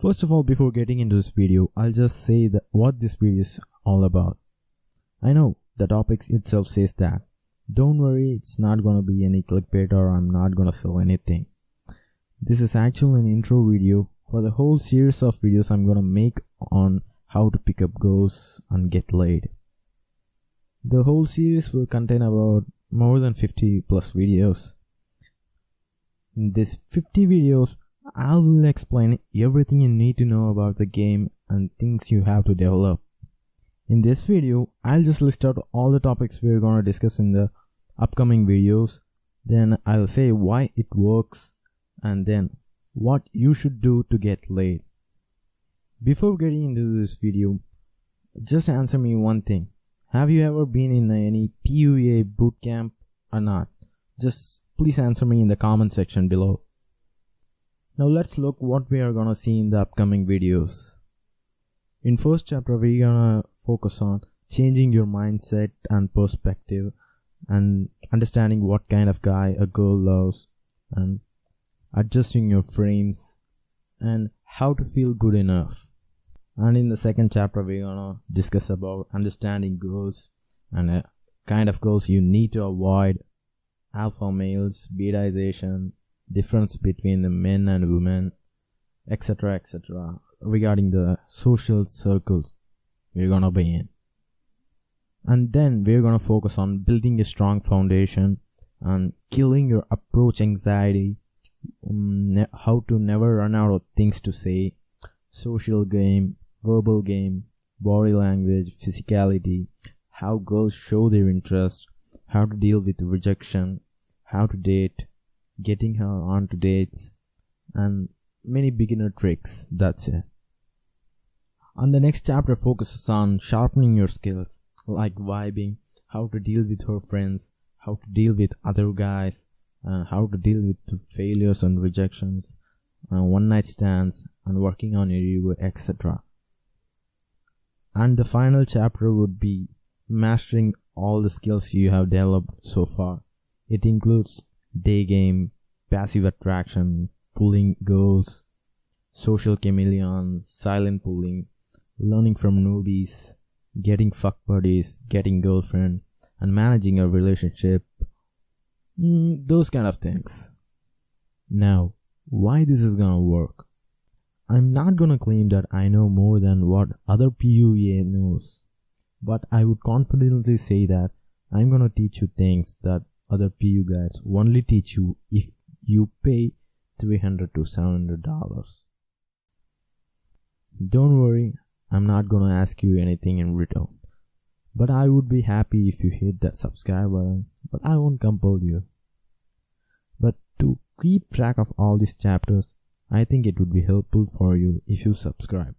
First of all, before getting into this video, I'll just say that what this video is all about. I know the topic itself says that. Don't worry, it's not gonna be any clickbait or I'm not gonna sell anything. This is actually an intro video for the whole series of videos I'm gonna make on how to pick up girls and get laid. The whole series will contain about more than 50 plus videos. In these 50 videos, I will explain everything you need to know about the game and things you have to develop. In this video, I'll just list out all the topics we're gonna discuss in the upcoming videos. Then I'll say why it works and then what you should do to get laid. Before getting into this video, just answer me one thing. Have you ever been in any PUA bootcamp or not? Just please answer me in the comment section below. Now let's look what we are gonna see in the upcoming videos. In first chapter, we're gonna focus on changing your mindset and perspective and understanding what kind of guy a girl loves and adjusting your frames and how to feel good enough. And in the second chapter, we're gonna discuss about understanding girls and kind of girls you need to avoid, alpha males, betaization, difference between the men and women, etc., etc. regarding the social circles we're gonna be in. And then we're gonna focus on building a strong foundation and killing your approach anxiety, how to never run out of things to say, social game, verbal game, body language, physicality, how girls show their interest, how to deal with rejection, how to date, getting her onto dates, and many beginner tricks. That's it. And the next chapter focuses on sharpening your skills like vibing, how to deal with her friends, how to deal with other guys, how to deal with failures and rejections, one night stands, and working on your ego, etc. And the final chapter would be mastering all the skills you have developed so far. It includes day game, passive attraction, pulling girls, social chameleon, silent pulling, learning from newbies, getting fuck buddies, getting girlfriend, and managing a relationship, those kind of things. Now, why this is gonna work? I'm not gonna claim that I know more than what other PUA knows, but I would confidently say that I'm gonna teach you things that other PU guys only teach you if you pay $300 to $700. Don't worry, I'm not gonna ask you anything in return, but I would be happy if you hit that subscribe button, but I won't compel you. But to keep track of all these chapters, I think it would be helpful for you if you subscribe.